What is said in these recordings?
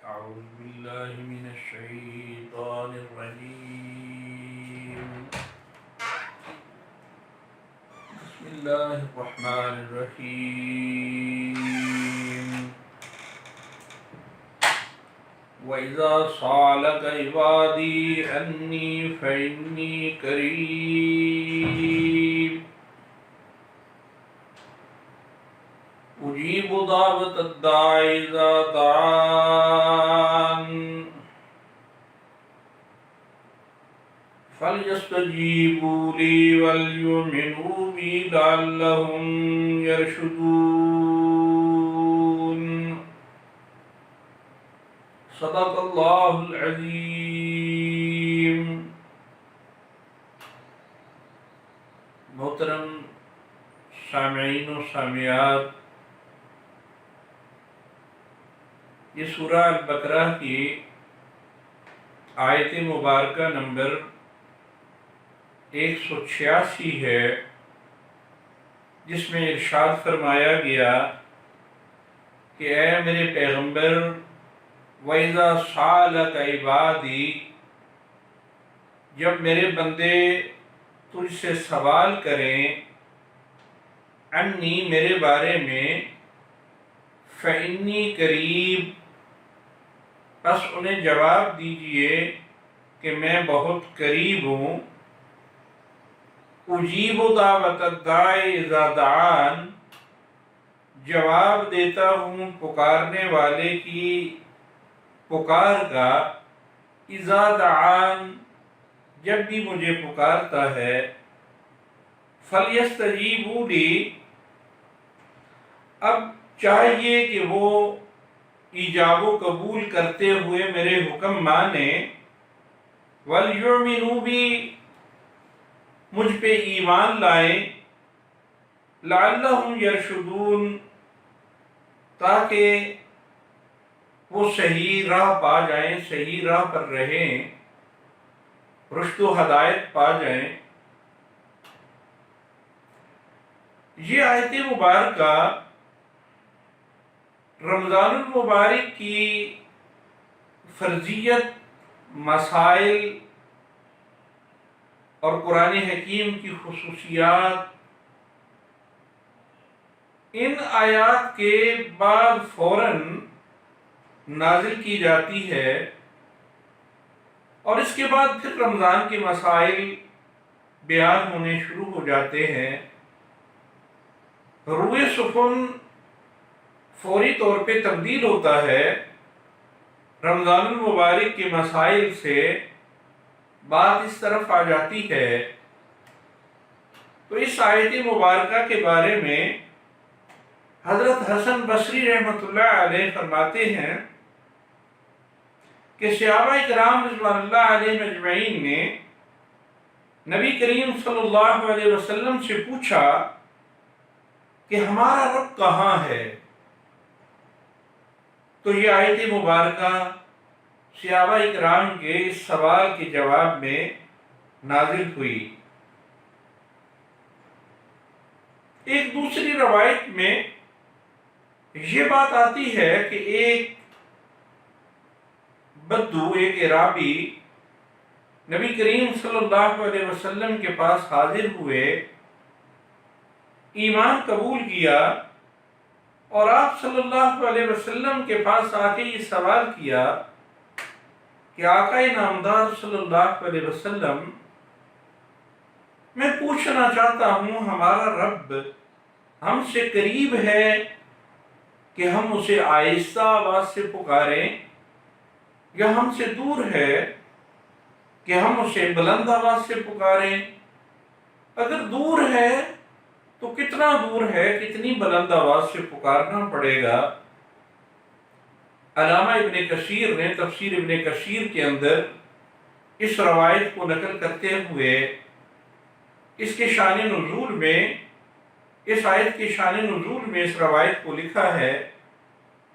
أعوذ بالله من الشيطان الرجيم. بسم الله الرحمن الرحيم. وإذا سألك عبادي عني فإني قريب أجيب دعوة الداع إذا دعان فليستجيبوا لي وليؤمنوا بي لعلهم يرشدون. صدق اللہ العظیم. محترم سامعین و سامعات، یہ سورہ البقرہ کی آیت مبارکہ نمبر 186 ہے، جس میں ارشاد فرمایا گیا کہ اے میرے پیغمبر، وَإِذَا سَأَلَكَ عِبَادِي، جب میرے بندے تجھ سے سوال کریں، انی، میرے بارے میں، فَإِنِّي قریب، بس انہیں جواب دیجئے کہ میں بہت قریب ہوں. اجیب دعوت الداع اذا دعان، جواب دیتا ہوں پکارنے والے کی پکار کا، اذا دعان، جب بھی مجھے پکارتا ہے. فَلْيَسْتَجِيبُوا لِي، اب چاہیے کہ وہ ایجاب و قبول کرتے ہوئے میرے حکم مانیں. وَلْيُؤْمِنُوا بِي، مجھ پہ ایمان لائیں. لَعَلَّهُمْ يَرْشُدُونَ، تاکہ وہ صحیح راہ پا جائیں، صحیح راہ پر رہیں، رشد و ہدایت پا جائیں. یہ آیت مبارکہ رمضان المبارک کی فرضیت، مسائل اور قرآن حکیم کی خصوصیات، ان آیات کے بعد فوراً نازل کی جاتی ہے، اور اس کے بعد پھر رمضان کے مسائل بیان ہونے شروع ہو جاتے ہیں. روئے سخن فوری طور پہ تبدیل ہوتا ہے. رمضان المبارک کے مسائل سے بات اس طرف آ جاتی ہے. تو اس آیت مبارکہ کے بارے میں حضرت حسن بصری رحمۃ اللہ علیہ فرماتے ہیں کہ صحابہ کرام رضوان اللہ علیہ اجمعین نے نبی کریم صلی اللہ علیہ وسلم سے پوچھا کہ ہمارا رب کہاں ہے؟ تو یہ آیت مبارکہ صحابہ کرام کے اس سوال کے جواب میں نازل ہوئی. ایک دوسری روایت میں یہ بات آتی ہے کہ ایک بدو، ایک عرابی نبی کریم صلی اللہ علیہ وسلم کے پاس حاضر ہوئے، ایمان قبول کیا، اور آپ صلی اللہ علیہ وسلم کے پاس آ کے یہ سوال کیا کہ آقا نامدار صلی اللہ علیہ وسلم، میں پوچھنا چاہتا ہوں ہمارا رب ہم سے قریب ہے کہ ہم اسے آہستہ آواز سے پکاریں، یا ہم سے دور ہے کہ ہم اسے بلند آواز سے پکاریں؟ اگر دور ہے تو کتنا دور ہے، کتنی بلند آواز سے پکارنا پڑے گا؟ علامہ ابن کثیر نے تفسیر ابن کثیر کے اندر اس روایت کو نقل کرتے ہوئے اس کے شان نزول میں، اس آیت کے شان نزول میں اس روایت کو لکھا ہے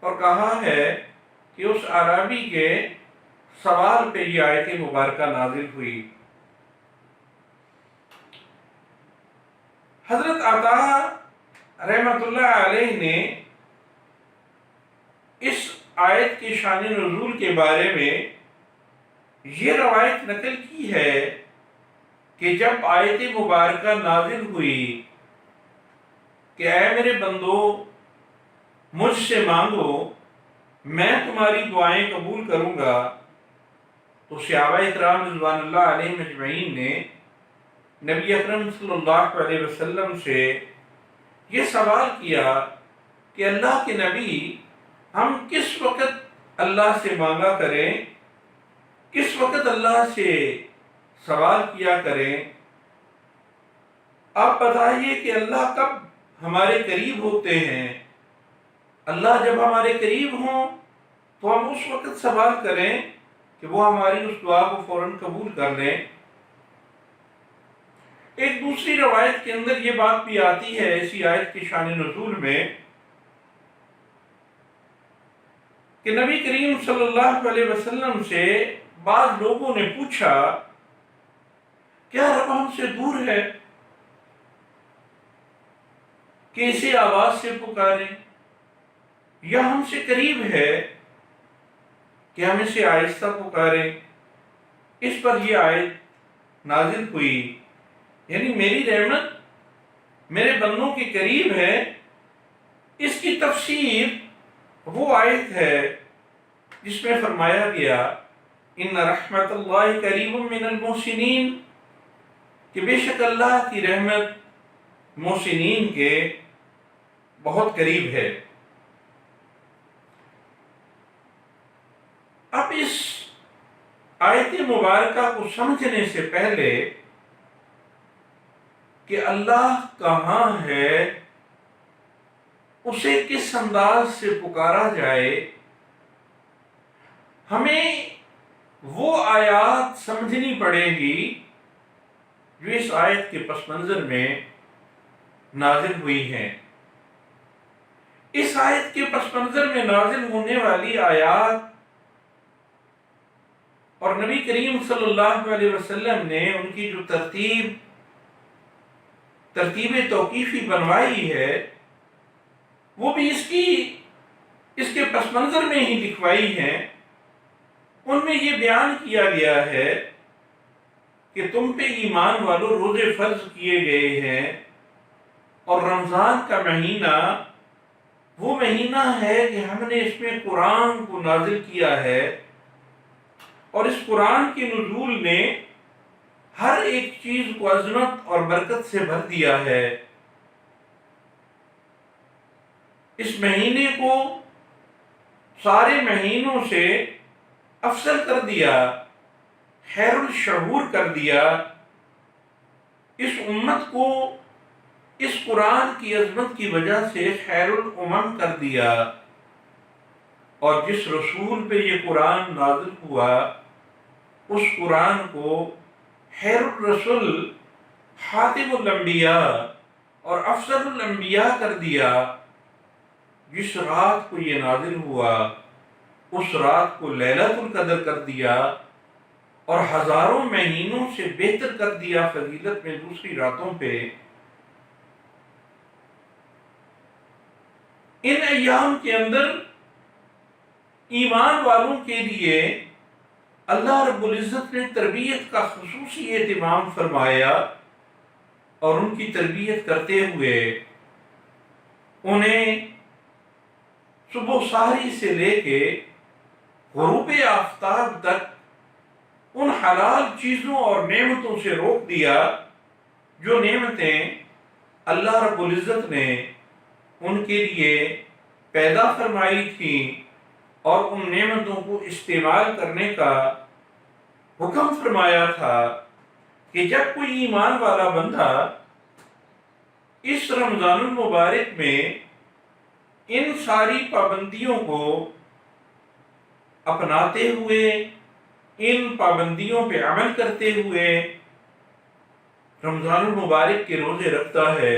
اور کہا ہے کہ اس عرابی کے سوال پہ یہ آیت مبارکہ نازل ہوئی. حضرت عطا رحمت اللہ علیہ نے اس آیت کے شان نزول کے بارے میں یہ روایت نقل کی ہے کہ جب آیت مبارکہ نازل ہوئی کہ اے میرے بندو مجھ سے مانگو میں تمہاری دعائیں قبول کروں گا، تو صحابہ اکرام رضوان اللہ علیہم اجمعین نے نبی اکرم صلی اللہ علیہ وسلم سے یہ سوال کیا کہ اللہ کے نبی ہم کس وقت اللہ سے مانگا کریں، کس وقت اللہ سے سوال کیا کریں؟ آپ بتائیے کہ اللہ کب ہمارے قریب ہوتے ہیں؟ اللہ جب ہمارے قریب ہوں تو ہم اس وقت سوال کریں کہ وہ ہماری اس دعا کو فوراً قبول کر لیں۔ ایک دوسری روایت کے اندر یہ بات بھی آتی ہے اسی آیت کی شان نزول میں کہ نبی کریم صلی اللہ علیہ وسلم سے بعض لوگوں نے پوچھا کیا رب ہم سے دور ہے کہ اسے آواز سے پکاریں، یا ہم سے قریب ہے کہ ہم اسے آہستہ پکاریں؟ اس پر یہ آیت نازل ہوئی، یعنی میری رحمت میرے بندوں کے قریب ہے۔ اس کی تفسیر وہ آیت ہے جس میں فرمایا گیا ان رحمت اللہ قریب من المحسنین، کہ بے شک اللہ کی رحمت محسنین کے بہت قریب ہے۔ اب اس آیت مبارکہ کو سمجھنے سے پہلے کہ اللہ کہاں ہے، اسے کس انداز سے پکارا جائے، ہمیں وہ آیات سمجھنی پڑے گی جو اس آیت کے پس منظر میں نازل ہوئی ہیں۔ اس آیت کے پس منظر میں نازل ہونے والی آیات اور نبی کریم صلی اللہ علیہ وسلم نے ان کی جو ترتیب توقیفی بنوائی ہے وہ بھی اس کے پس منظر میں ہی لکھوائی ہیں۔ ان میں یہ بیان کیا گیا ہے کہ تم پہ ایمان والو روزے فرض کیے گئے ہیں، اور رمضان کا مہینہ وہ مہینہ ہے کہ ہم نے اس میں قرآن کو نازل کیا ہے، اور اس قرآن کے نزول نے ہر ایک چیز کو عظمت اور برکت سے بھر دیا ہے۔ اس مہینے کو سارے مہینوں سے افضل کر دیا، خیر الشہور کر دیا، اس امت کو اس قرآن کی عظمت کی وجہ سے خیر الامم کر دیا، اور جس رسول پہ یہ قرآن نازل ہوا اس قرآن کو خیر الرسول، خاتم الانبیاء اور افضل الانبیاء کر دیا۔ جس رات کو یہ نازل ہوا اس رات کو لیلۃ القدر کر دیا، اور ہزاروں مہینوں سے بہتر کر دیا فضیلت میں دوسری راتوں پہ۔ ان ایام کے اندر ایمان والوں کے لیے اللہ رب العزت نے تربیت کا خصوصی اہتمام فرمایا، اور ان کی تربیت کرتے ہوئے انہیں صبح سحری سے لے کے غروب آفتاب تک ان حلال چیزوں اور نعمتوں سے روک دیا جو نعمتیں اللہ رب العزت نے ان کے لیے پیدا فرمائی تھیں، اور ان نعمتوں کو استعمال کرنے کا حکم فرمایا تھا کہ جب کوئی ایمان والا بندہ اس رمضان المبارک میں ان ساری پابندیوں کو اپناتے ہوئے، ان پابندیوں پہ عمل کرتے ہوئے رمضان المبارک کے روزے رکھتا ہے،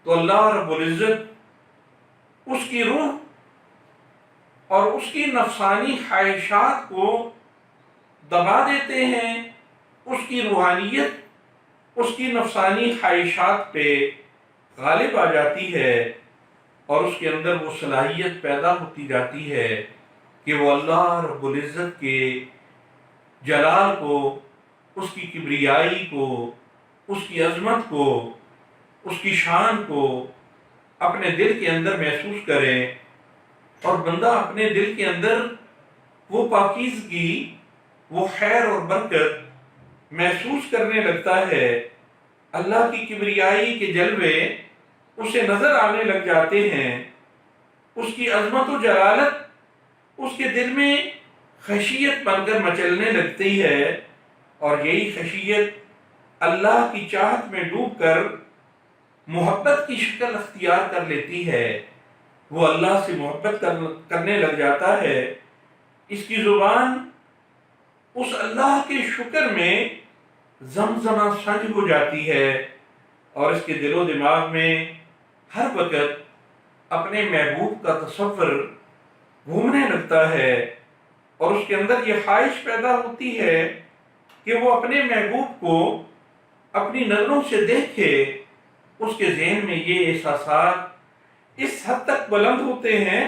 تو اللہ رب العزت اس کی روح اور اس کی نفسانی خواہشات کو دبا دیتے ہیں، اس کی روحانیت اس کی نفسانی خواہشات پہ غالب آ جاتی ہے، اور اس کے اندر وہ صلاحیت پیدا ہوتی جاتی ہے کہ وہ اللہ رب العزت کے جلال کو، اس کی کبریائی کو، اس کی عظمت کو، اس کی شان کو اپنے دل کے اندر محسوس کرے، اور بندہ اپنے دل کے اندر وہ پاکیزگی، وہ خیر اور برکت محسوس کرنے لگتا ہے۔ اللہ کی کبریائی کے جلوے اسے نظر آنے لگ جاتے ہیں، اس کی عظمت و جلالت اس کے دل میں خشیت بن کر مچلنے لگتی ہے، اور یہی خشیت اللہ کی چاہت میں ڈوب کر محبت کی شکل اختیار کر لیتی ہے۔ وہ اللہ سے محبت کرنے لگ جاتا ہے، اس کی زبان اس اللہ کے شکر میں زمزمہ سنج ہو جاتی ہے، اور اس کے دل و دماغ میں ہر وقت اپنے محبوب کا تصور گھومنے لگتا ہے، اور اس کے اندر یہ خواہش پیدا ہوتی ہے کہ وہ اپنے محبوب کو اپنی نظروں سے دیکھے۔ اس کے ذہن میں یہ احساسات اس حد تک بلند ہوتے ہیں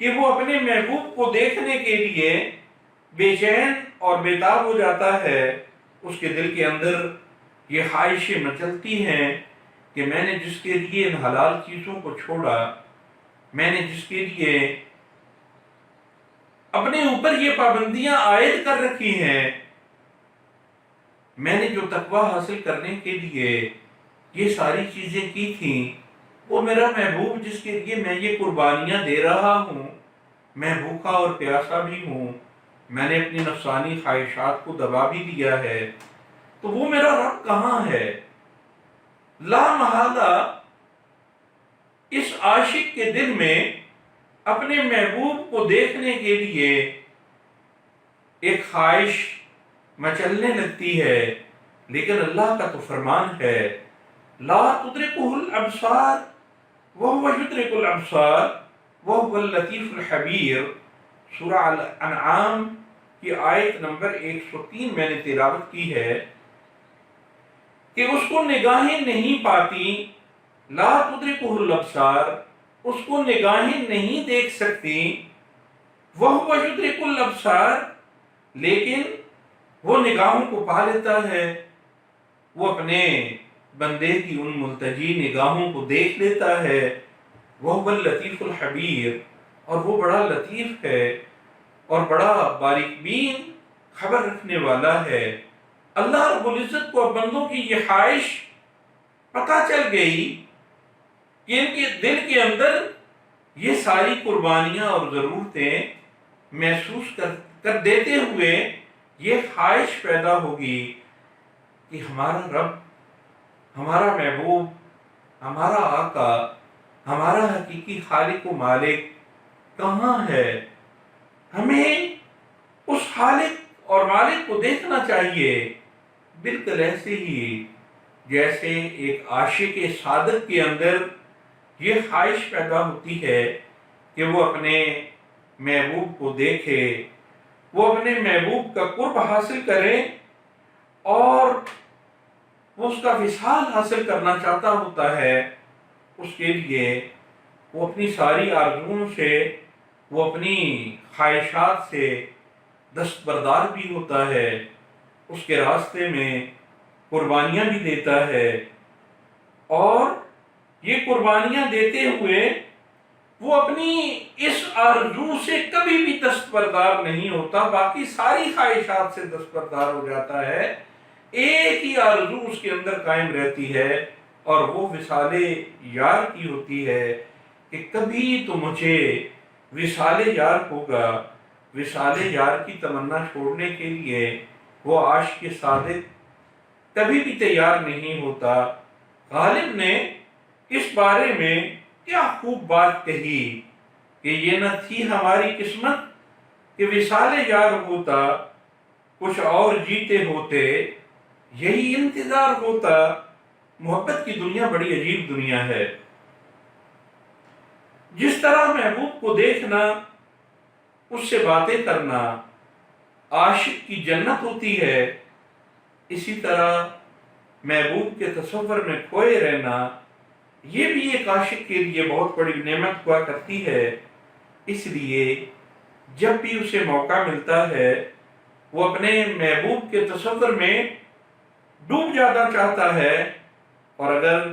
کہ وہ اپنے محبوب کو دیکھنے کے لیے بے چین اور بیتاب ہو جاتا ہے۔ اس کے دل کے اندر یہ خواہشیں مچلتی ہیں کہ میں نے جس کے لیے ان حلال چیزوں کو چھوڑا، میں نے جس کے لیے اپنے اوپر یہ پابندیاں عائد کر رکھی ہیں، میں نے جو تقوی حاصل کرنے کے لیے یہ ساری چیزیں کی تھیں، وہ میرا محبوب جس کے لیے میں یہ قربانیاں دے رہا ہوں، میں بھوکا اور پیاسا بھی ہوں، میں نے اپنی نفسانی خواہشات کو دبا بھی دیا ہے، تو وہ میرا رب کہاں ہے؟ لا محالہ اس عاشق کے دل میں اپنے محبوب کو دیکھنے کے لیے ایک خواہش مچلنے لگتی ہے، لیکن اللہ کا تو فرمان ہے لا تدرکہ الابصار وہو یدرک الابصار وہو اللطیف الخبیر۔ سورہ الانعام کی آیت نمبر 103 میں نے تلاوت کی ہے کہ اس کو نگاہیں نہیں پاتی، لا تدرکہ الابصار، اس کو نگاہیں نہیں دیکھ سکتی، وہو یدرک الابصار، لیکن وہ نگاہوں کو پا لیتا ہے، وہ اپنے بندے کی ان ملتجی نگاہوں کو دیکھ لیتا ہے۔ وہو اللطیف الخبیر، اور وہ بڑا لطیف ہے اور بڑا باریک بین خبر رکھنے والا ہے۔ اللہ رب العزت کو بندوں کی یہ خواہش پتہ چل گئی کہ ان کے دل کے اندر یہ ساری قربانیاں اور ضرورتیں محسوس کر دیتے ہوئے یہ خواہش پیدا ہوگی کہ ہمارا رب، ہمارا محبوب، ہمارا آقا، ہمارا حقیقی خالق و مالک کہاں ہے؟ ہمیں اس خالق اور مالک کو دیکھنا چاہیے۔ بالکل ایسے ہی جیسے ایک عاشق صادق کے اندر یہ خواہش پیدا ہوتی ہے کہ وہ اپنے محبوب کو دیکھے، وہ اپنے محبوب کا قرب حاصل کرے، اور وہ اس کا وصال حاصل کرنا چاہتا ہوتا ہے، اس کے لیے وہ اپنی ساری آرزوؤں سے، وہ اپنی خواہشات سے دستبردار بھی ہوتا ہے، اس کے راستے میں قربانیاں بھی دیتا ہے، اور یہ قربانیاں دیتے ہوئے وہ اپنی اس آرزو سے کبھی بھی دستبردار نہیں ہوتا، باقی ساری خواہشات سے دستبردار ہو جاتا ہے۔ ایک ہی آرزو اس کے اندر قائم رہتی ہے، اور وہ وصال یار کی ہوتی ہے کہ کبھی تو مجھے وصال یار ہوگا۔ وصال یار کی تمنا چھوڑنے کے لیے وہ عاشق صادق کبھی بھی تیار نہیں ہوتا۔ غالب نے اس بارے میں کیا خوب بات کہی کہ یہ نہ تھی ہماری قسمت کہ وصال یار ہوتا، کچھ اور جیتے ہوتے، یہی انتظار ہوتا۔ محبت کی دنیا بڑی عجیب دنیا ہے۔ جس طرح محبوب کو دیکھنا، اس سے باتیں کرنا عاشق کی جنت ہوتی ہے، اسی طرح محبوب کے تصور میں کھوئے رہنا یہ بھی ایک عاشق کے لیے بہت بڑی نعمت ہوا کرتی ہے، اس لیے جب بھی اسے موقع ملتا ہے وہ اپنے محبوب کے تصور میں ڈوب جانا چاہتا ہے، اور اگر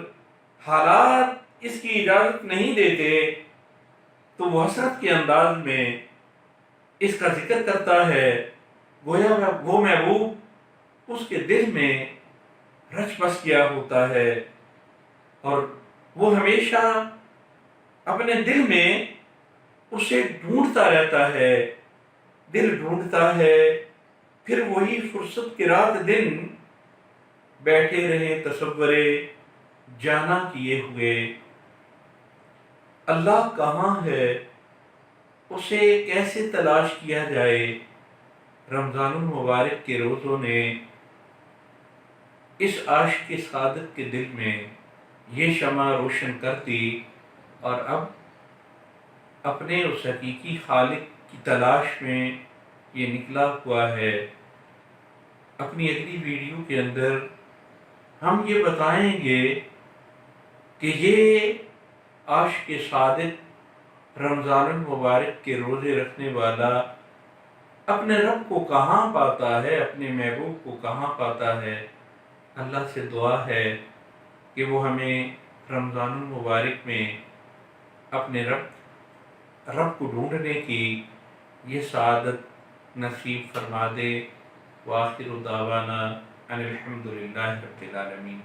حالات اس کی اجازت نہیں دیتے تو وہ حسرت کے انداز میں اس کا ذکر کرتا ہے، گویا وہ محبوب اس کے دل میں رچ بس گیا ہوتا ہے، اور وہ ہمیشہ اپنے دل میں اسے ڈھونڈتا رہتا ہے، دل ڈھونڈتا ہے، پھر وہی فرصت کی رات دن بیٹھے رہے تصورے جانا کیے ہوئے، اللہ کہاں ہے، اسے کیسے تلاش کیا جائے۔ رمضان المبارک کے روزوں نے اس عاشق صادق کے دل میں یہ شمع روشن کر دی، اور اب اپنے اس حقیقی خالق کی تلاش میں یہ نکلا ہوا ہے۔ اپنی اگلی ویڈیو کے اندر ہم یہ بتائیں گے کہ یہ عاشق صادق رمضان المبارک کے روزے رکھنے والا اپنے رب کو کہاں پاتا ہے، اپنے محبوب کو کہاں پاتا ہے۔ اللہ سے دعا ہے کہ وہ ہمیں رمضان المبارک میں اپنے رب کو ڈھونڈنے کی یہ سعادت نصیب فرما دے۔ وآخر دعوانا ان الحمد للہ رب العالمین۔